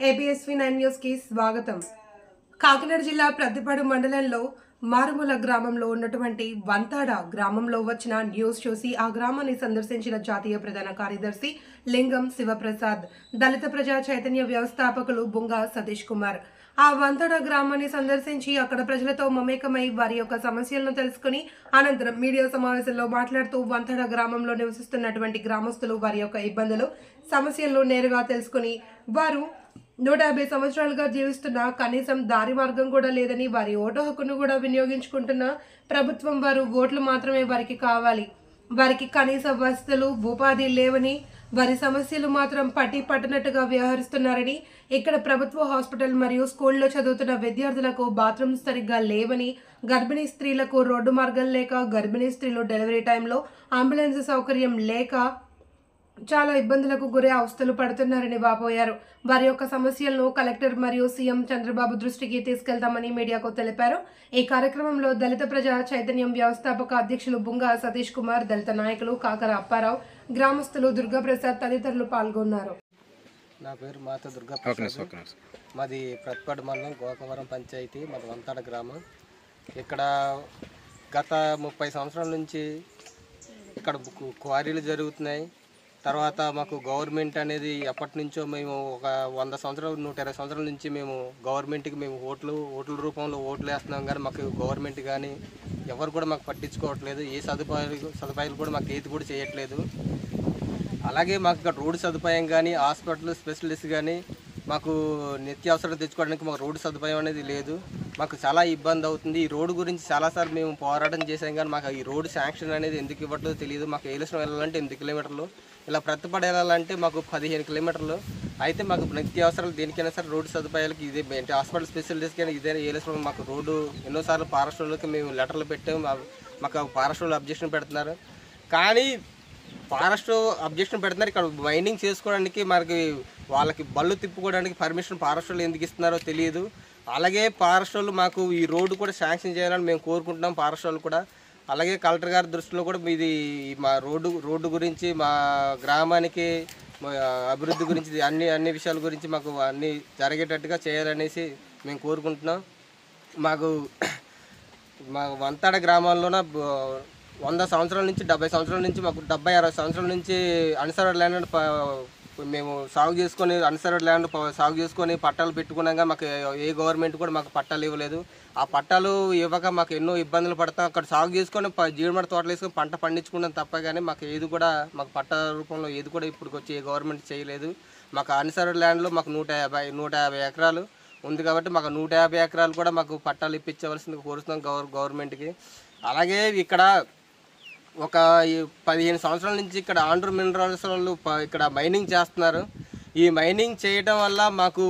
ఏబిఎస్వి 9 news కి స్వాగతం. కాకినాడ జిల్లా ప్రతిపాడు మండలంలో మారుమూల గ్రామంలో ఉన్నటువంటి వంతాడ గ్రామంలో వచ్చిన న్యూస్ చూసి ఆ గ్రామాన్ని సందర్శించిన జాతీయ ప్రధాన కార్యదర్శి లింగం శివప్రసాద్, దళిత ప్రజా చైతన్య వ్యవస్థాపకులు బుంగా సతీష్ కుమార్ ఆ వంతాడ గ్రామాన్ని సందర్శించి అక్కడ ప్రజలతో మమేకమై వారి యొక్క సమస్యలను తెలుసుకుని అనంతరం మీడియా సమావేశంలో మాట్లాడుతూ వంతాడ గ్రామంలో నివసిస్తున్నటువంటి గ్రామస్తులు వారి యొక్క ఇబ్బందులు సమస్యలను నేరుగా తెలుసుకుని వారు 150 సంవత్సరాలుగా జీవిస్తున్న కనీసం దారి మార్గం కూడా లేదని, వారి ఓటు హక్కును కూడా వినియోగించుకుంటున్న ప్రభుత్వం వారు ఓట్లు మాత్రమే వారికి కావాలి, వారికి కనీస వసతులు ఉపాధి లేవని, వారి సమస్యలు మాత్రం పట్టనట్టుగా వ్యవహరిస్తున్నారని, ఇక్కడ ప్రభుత్వ హాస్పిటల్ మరియు స్కూల్లో చదువుతున్న విద్యార్థులకు బాత్రూమ్స్ సరిగ్గా లేవని, గర్భిణీ స్త్రీలకు రోడ్డు మార్గం లేక, గర్భిణీ స్త్రీలు డెలివరీ టైంలో అంబులెన్స్ సౌకర్యం లేక చాలా ఇబ్బందులకు గురి అవస్థలు పడుతున్నారని వాపోయారు. వారి యొక్క సమస్యలను కలెక్టర్ మరియు సీఎం చంద్రబాబు దృష్టికి తీసుకెళ్తామని మీడియాకు తెలిపారు. ఈ కార్యక్రమంలో దళిత ప్రజా చైతన్యం వ్యవస్థాపక అధ్యక్షులు బుంగా సతీష్ కుమార్, దళిత నాయకులు కాకర అప్పారావు, గ్రామస్తులు దుర్గాప్రసాద్ తదితరులు పాల్గొన్నారు. నా పేరు మాత దుర్గాప్రసాద్. మాది ప్రతిపాడు మండలం గోకవరం పంచాయతీ, మాది వంతాడ గ్రామం. ఇక్కడ గత 30 సంవత్సరాల నుంచి ఇక్కడ క్వారీలు జరుగుతున్నాయి. తర్వాత మాకు గవర్నమెంట్ అనేది ఎప్పటి నుంచో మేము ఒక 100 సంవత్సరాలు 120 సంవత్సరాల నుంచి మేము గవర్నమెంట్కి మేము ఓట్ల రూపంలో ఓట్లు వేస్తున్నాం, కానీ మాకు గవర్నమెంట్ కానీ ఎవరు కూడా మాకు పట్టించుకోవట్లేదు. ఏ సదుపాయాలు కూడా మాకు ఏది కూడా చేయట్లేదు. అలాగే మాకు ఇక్కడ రోడ్డు సదుపాయం కానీ, హాస్పిటల్ స్పెషలిస్ట్ కానీ, మాకు నిత్యావసరం తెచ్చుకోవడానికి మాకు రోడ్డు సదుపాయం అనేది లేదు. మాకు చాలా ఇబ్బంది అవుతుంది. ఈ రోడ్డు గురించి చాలాసార్లు మేము పోరాటం చేసాం, కానీ మాకు ఈ రోడ్డు శాంక్షన్ అనేది ఎందుకు ఇవ్వట్లేదో తెలియదు. మాకు ఏలేశ్వరం వెళ్ళాలంటే 8 కిలోమీటర్లు, ఇలా ప్రతిపాడు వెళ్ళాలంటే మాకు 15 కిలోమీటర్లు. అయితే మాకు నిత్యావసరాలు దేనికైనా సరే రోడ్డు సదుపాయాలకి ఇదే హాస్పిటల్ స్పెషలిస్ట్ కానీ ఇదే ఏలేశ్వరం. మాకు రోడ్డు ఎన్నోసార్లు ఫారెస్ట్ వాళ్ళకి మేము లెటర్లు పెట్టాము, మాకు ఫారెస్ట్ వాళ్ళు అబ్జెక్షన్ పెడుతున్నారు. కానీ ఫారెస్ట్ అబ్జెక్షన్ పెడుతున్నారు. ఇక్కడ మైనింగ్ చేసుకోవడానికి మనకి వాళ్ళకి బళ్ళు తిప్పుకోవడానికి పర్మిషన్ ఫారెస్ట్ వాళ్ళు ఎందుకు ఇస్తున్నారో తెలియదు. అలాగే ఫారెస్ట్ వాళ్ళు మాకు ఈ రోడ్డు కూడా శాంక్షన్ చేయాలని మేము కోరుకుంటున్నాం, ఫారెస్ట్ వాళ్ళు కూడా. అలాగే కలెక్టర్ గారి దృష్టిలో కూడా ఇది మా రోడ్డు గురించి, మా గ్రామానికి అభివృద్ధి గురించి అన్ని విషయాల గురించి మాకు అన్నీ జరిగేటట్టుగా చేయాలనేసి మేము కోరుకుంటున్నాం. మా వంతాడ గ్రామాల్లోన 100 సంవత్సరాల నుంచి 70 సంవత్సరాల నుంచి మాకు 70-60 సంవత్సరాల నుంచి అన్సర్వ్డ్ ల్యాండ్ మేము సాగు చేసుకొని పట్టాలు పెట్టుకున్నాక మాకు ఏ గవర్నమెంట్ కూడా మాకు పట్టాలు ఇవ్వలేదు. ఆ పట్టాలు ఇవ్వక మాకు ఎన్నో ఇబ్బందులు పడతాం. అక్కడ సాగు చేసుకొని జీడిమడ తోటలు వేసుకొని పంట పండించుకున్నాం తప్ప, కానీ మాకు ఏది కూడా మాకు పట్టా రూపంలో ఏది కూడా ఇప్పుడు వచ్చి ఏ గవర్నమెంట్ చేయలేదు. మాకు అన్సర్వ్డ్ ల్యాండ్లో మాకు 150 ఎకరాలు ఉంది కాబట్టి మాకు 150 ఎకరాలు కూడా మాకు పట్టాలు ఇప్పించవలసింది కోరుతున్నాం గవర్నమెంట్కి. అలాగే ఇక్కడ ఒక 15 సంవత్సరాల నుంచి ఇక్కడ ఆంధ్ర మినరల్స్ వాళ్ళు ఇక్కడ మైనింగ్ చేస్తున్నారు. ఈ మైనింగ్ చేయడం వల్ల మాకు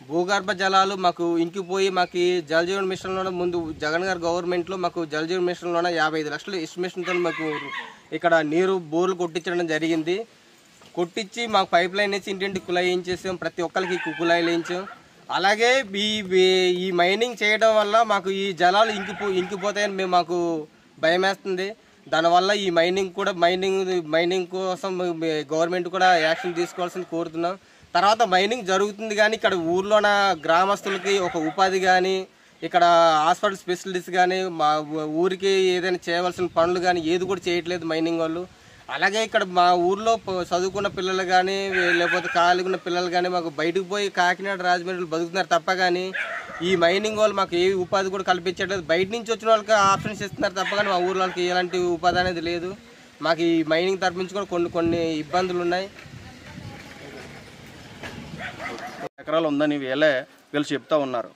భూగర్భ జలాలు మాకు ఇంకిపోయి, మాకు జలజీవన్ మిషన్లోనే ముందు జగన్ గారి గవర్నమెంట్లో మాకు జలజీవన్ మిషన్లోనే 55 లక్షల ఎస్టిమేషన్తో మాకు ఇక్కడ నీరు బోర్లు కొట్టించడం జరిగింది. కొట్టించి మాకు పైప్ లైన్ వేసి ఇంటింటి కుళాయి వేయించేసాం, ప్రతి ఒక్కరికి కుళాయిలు వేయించాం. అలాగే ఈ మైనింగ్ చేయడం వల్ల మాకు ఈ జలాలు ఇంకిపోతాయని మాకు భయం వేస్తుంది. దానివల్ల ఈ మైనింగ్ కోసం గవర్నమెంట్ కూడా యాక్షన్ తీసుకోవాల్సింది కోరుతున్నాం. తర్వాత మైనింగ్ జరుగుతుంది, కానీ ఇక్కడ ఊర్లోన గ్రామస్తులకి ఒక ఉపాధి కానీ, ఇక్కడ హాస్పిటల్ స్పెషలిస్ట్ కానీ, మా ఊరికి ఏదైనా చేయవలసిన పనులు కానీ ఏది కూడా చేయట్లేదు మైనింగ్ వాళ్ళు. అలాగే ఇక్కడ మా ఊర్లో చదువుకున్న పిల్లలు కానీ, లేకపోతే ఖాళీగా ఉన్న పిల్లలు కానీ మాకు బయటకు పోయి కాకినాడ రాజమండ్రిలో బతుకుతున్నారు తప్ప, కానీ ఈ మైనింగ్ వాళ్ళు మాకు ఏ ఉపాధి కూడా కల్పించట్లేదు. బయట నుంచి వచ్చిన వాళ్ళకి ఆప్షన్స్ ఇస్తున్నారు తప్ప, కానీ మా ఊర్లో వాళ్ళకి ఎలాంటి ఉపాధి అనేది లేదు. మాకు ఈ మైనింగ్ తరపించి కూడా కొన్ని ఇబ్బందులు ఉన్నాయి. ఎకరాలు ఉందని వీళ్ళు చెప్తా ఉన్నారు.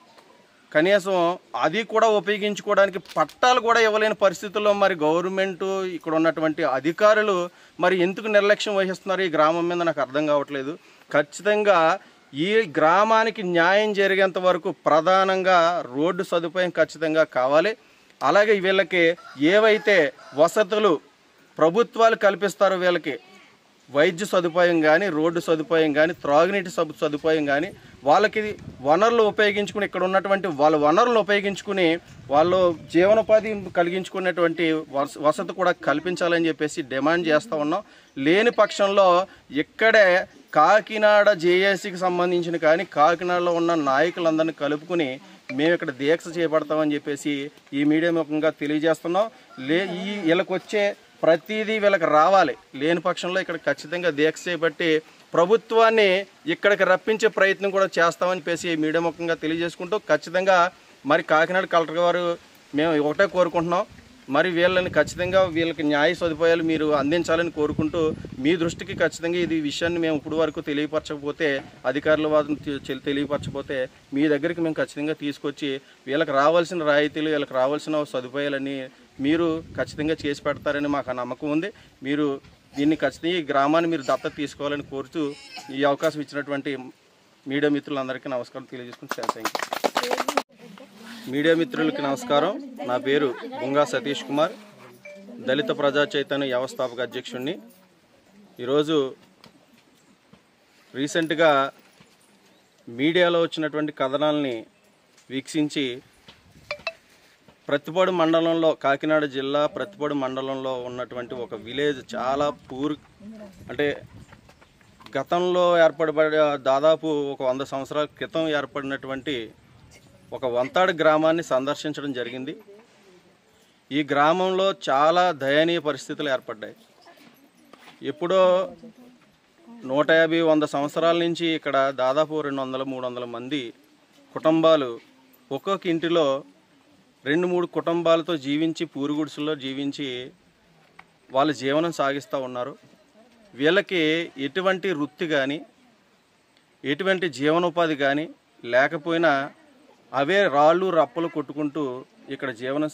కనీసం అది కూడా ఉపయోగించుకోవడానికి పట్టాలు కూడా ఇవ్వలేని పరిస్థితుల్లో మరి గవర్నమెంట్, ఇక్కడ ఉన్నటువంటి అధికారులు మరి ఎందుకు నిర్లక్ష్యం వహిస్తున్నారు ఈ గ్రామం మీద నాకు అర్థం కావట్లేదు. ఖచ్చితంగా ఈ గ్రామానికి న్యాయం జరిగేంత వరకు ప్రధానంగా రోడ్డు సదుపాయం ఖచ్చితంగా కావాలి. అలాగే వీళ్ళకి ఏవైతే వసతులు ప్రభుత్వాలు కల్పిస్తారో, వీళ్ళకి వైద్య సదుపాయం కానీ, రోడ్డు సదుపాయం కానీ, త్రాగునీటి సదుపాయం కానీ, వాళ్ళకి వనరులు ఉపయోగించుకుని, ఇక్కడ ఉన్నటువంటి వాళ్ళ వనరులను ఉపయోగించుకుని వాళ్ళు జీవనోపాధి కలిగించుకునేటువంటి వసతి కూడా కల్పించాలని చెప్పేసి డిమాండ్ చేస్తూ ఉన్నాం. లేని పక్షంలో ఇక్కడే కాకినాడ జేఏసీకి సంబంధించిన కానీ కాకినాడలో ఉన్న నాయకులందరినీ కలుపుకుని మేము ఇక్కడ దీక్ష చేపడతామని చెప్పేసి ఈ మీడియా ముఖంగా తెలియజేస్తున్నాం. వీళ్ళకి వచ్చే ప్రతిదీ వీళ్ళకి రావాలి, లేని పక్షంలో ఇక్కడ ఖచ్చితంగా దీక్ష చేపట్టి ప్రభుత్వాన్ని ఇక్కడికి రప్పించే ప్రయత్నం కూడా చేస్తామని చెప్పేసి ఈ మీడియా ముఖంగా తెలియజేసుకుంటూ ఖచ్చితంగా మరి కాకినాడ కలెక్టర్ గారు మేము ఒకటే కోరుకుంటున్నాం, మరి వీళ్ళని ఖచ్చితంగా వీళ్ళకి న్యాయ సదుపాయాలు మీరు అందించాలని కోరుకుంటూ మీ దృష్టికి ఖచ్చితంగా ఇది విషయాన్ని మేము ఇప్పుడు వరకు తెలియపరచకపోతే అధికారుల వాదన తెలియపరచకపోతే మీ దగ్గరికి మేము ఖచ్చితంగా తీసుకొచ్చి వీళ్ళకి రావాల్సిన రాయితీలు వీళ్ళకి రావాల్సిన సదుపాయాలన్నీ మీరు ఖచ్చితంగా చేసి పెడతారని మాకు నమ్మకం ఉంది. మీరు దీన్ని ఖచ్చితంగా ఈ గ్రామాన్ని మీరు దత్తత తీసుకోవాలని కోరుతూ ఈ అవకాశం ఇచ్చినటువంటి మీడియా మిత్రులందరికీ నమస్కారం తెలియజేసుకుని థ్యాంక్ యూ. మీడియా మిత్రులకి నమస్కారం. నా పేరు బుంగా సతీష్ కుమార్, దళిత ప్రజా చైతన్య వ్యవస్థాపక అధ్యక్షుడిని. ఈరోజు రీసెంట్గా మీడియాలో వచ్చినటువంటి కథనాలని వీక్షించి ప్రతిపాడు మండలంలో, కాకినాడ జిల్లా ప్రతిపాడు మండలంలో ఉన్నటువంటి ఒక విలేజ్ చాలా అంటే గతంలో ఏర్పడబడి దాదాపు ఒక 100 సంవత్సరాల క్రితం ఏర్పడినటువంటి ఒక వంతాడ గ్రామాన్ని సందర్శించడం జరిగింది. ఈ గ్రామంలో చాలా దయనీయ పరిస్థితులు ఏర్పడ్డాయి. ఎప్పుడో 150-100 సంవత్సరాల నుంచి ఇక్కడ దాదాపు 200-300 మంది కుటుంబాలు ఒక్కొక్క ఇంటిలో 2-3 కుటుంబాలతో జీవించి పూరుగుడిసెల్లో జీవించి వాళ్ళ జీవనం సాగిస్తూ ఉన్నారు. వీళ్ళకి ఎటువంటి వృత్తి కానీ ఎటువంటి జీవనోపాధి కానీ లేకపోయినా అవే రాళ్ళు రప్పలు కొట్టుకుంటూ ఇక్కడ జీవనం